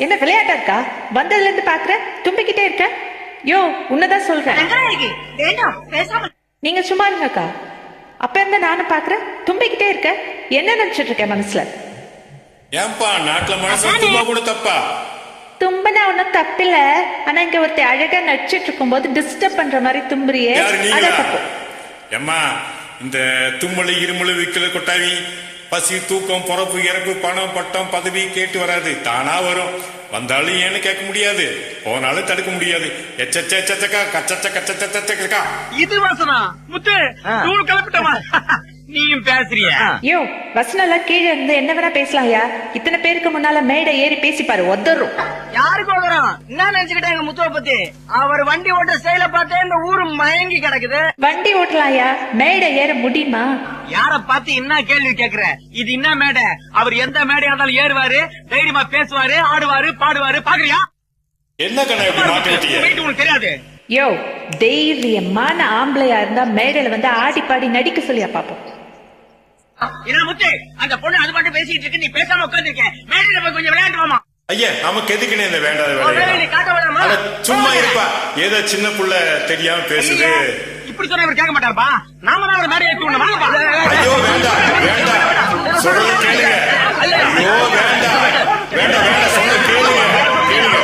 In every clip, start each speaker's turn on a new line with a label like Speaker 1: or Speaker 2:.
Speaker 1: என்ன விளையாட்டா இருக்கா? வந்ததுல இருந்து பாக்குற தும்பிக்கிட்டே இருக்க. யோ உன்னதான் சொல்றேன். நீங்க சும்மா இருங்கக்கா. அப்ப இருந்து நானும் பாக்குறேன் தும்பிக்கிட்டே இருக்க. என்ன நினைச்சிட்டு இருக்க மனசுல?
Speaker 2: ஏன்பா நாட்டுல மனசு தும்பா கூட தப்பா?
Speaker 1: தும்பனா ஒன்னும் தப்பில்ல. ஆனா இங்க ஒருத்தி அழகா நடிச்சிட்டு இருக்கும் போது டிஸ்டர்ப் பண்ற மாதிரி தும்புறியே, அதான் தப்பு.
Speaker 2: ஏம்மா இந்த தும்மலு இருமலு விக்கல கொட்டாவி பசி தூக்கம் பொறப்பு இறப்பு பணம் பட்டம் பதவி கேட்டு வராது, தானா வரும். வந்தாலும் ஏன்னு கேட்க முடியாது, போனாலும் தடுக்க முடியாது. எச்சச்சக்கா கச்சச்ச கச்சச்சக்கா
Speaker 3: இது வாசனா முத்து தூள் கலப்பிட்டமா நீயும் பேசுறிய.
Speaker 1: யோ வசனெல்லாம் கீழே இருந்து என்ன வேணா பேசலாம்யா. இத்தனை பேருக்கு முன்னால மேடை ஏறி பேசி பாரு, ஒதரும்.
Speaker 3: யாருக்கு ஒதரும்? என்ன நினைச்சுக்கிட்டாங்க முத்துவ பத்தி? அவர் வண்டி ஓட்ட செயல பார்த்தே இந்த ஊரு மயங்கி கிடக்குது.
Speaker 1: வண்டி ஓட்டலாம்யா, மேடை ஏற முடியுமா?
Speaker 3: யார பார்த்து என்ன கேள்வி கேக்குற? இது என்ன மேடை? அவர் எந்த மேடையா இருந்தாலும் ஏறுவாரு, தைரியமா பேசுவாரு, ஆடுவாரு, பாடுவாரு. பாக்குறியா
Speaker 2: என்ன கண்ணா இப்படி மாட்டி விட்டீங்க?
Speaker 3: உங்களுக்கு தெரியாது.
Speaker 1: யோ தைரியமான ஆம்பளையா இருந்தா மேடையில வந்து ஆடி பாடி நடிக்க சொல்லியா பாப்போம்.
Speaker 3: என்ன முத்து, அந்த பொண்ணு அது மட்டும் பேசிட்டு இருக்கு, நீ பேசாம உட்கார்ந்திருக்க. மேடையில போய் கொஞ்சம் விளையாண்டுவாமா.
Speaker 2: ஐயா நமக்கு எதுக்குன்னு இந்த வேண்டாத வேலையை? சும்மா இருப்பா, ஏதோ சின்ன புள்ள தெரியாம பேசுது.
Speaker 3: இப்படி சொன்னா இவர் கேட்க மாட்டாருப்பா. நாம தான் ஒரு மேடை ஏற்றி வாங்கப்பா.
Speaker 2: ஐயோ வேண்டாம் வேண்டாம், சொல்றது கேளுங்க. ஐயோ வேண்டாம் வேண்டாம் வேண்டாம், சொல்றது கேளுங்க கேளுங்க.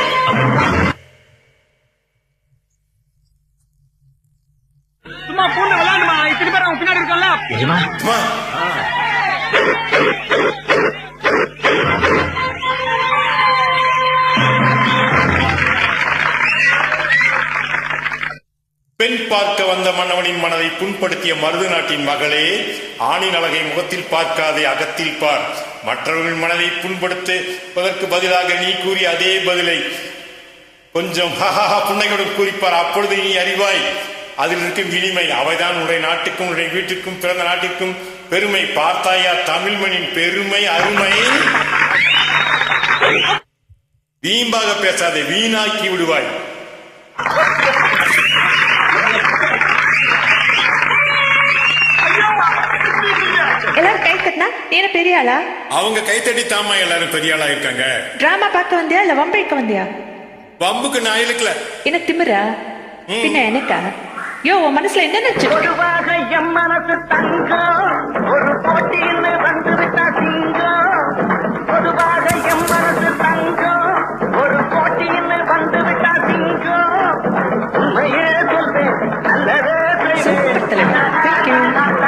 Speaker 3: சும்மா பூண்டு விளையாண்டுமா. இத்தனை பேர் அவங்க பின்னாடி இருக்கோம்ல.
Speaker 2: பெண் பார்க்க வந்த மன்னவனின் மனதை புண்படுத்திய மருது நாட்டின் மகளே, ஆணின் அழகை முகத்தில் பார்க்காதே அகத்தில் பார். மற்றவர்கள் மனதை புண்படுத்துவதற்கு பதிலாக நீ கூறிய அதே பதிலை கொஞ்சம் புன்னைகளுடன் கூறிப்பார். அப்பொழுது நீ அறிவாய் அதில் இருக்கும் இனிமை. அவைதான் உன்னுடைய நாட்டுக்கும் உன்னுடைய வீட்டுக்கும் பிறந்த நாட்டிற்கும் பெருமை. பார்த்தாயா தமிழ்மணின் பெருமை அருமை? வீம்பாக பேசாதே, வீணாக்கி விடுவாய்.
Speaker 1: எல்லாரும் கை தட்டினா நீ என்ன பெரிய ஆளா?
Speaker 2: அவங்க கைத்தடி தாமா எல்லாரும் பெரிய ஆளா இருக்காங்க.
Speaker 1: டிராமா பார்க்க வந்தியா இல்ல வம்பிழுக்க வந்தியா?
Speaker 2: வம்புக்கு நான் இழுக்கல.
Speaker 1: என்ன திமிரா? பின்ன எனக்கா? யோ உன் மனசுல என்ன நினைச்சு?
Speaker 3: பொதுவாக என் மனசு தங்கம், ஒரு போட்டியில் வந்து விட்டா சிங்கம். பொதுவாக என் மனசு தங்கம், ஒரு போட்டியில் வந்து விட்டா சிங்கம். உண்மையே சொல்வேன், நல்லதே செய்வேன்.
Speaker 1: Thank you.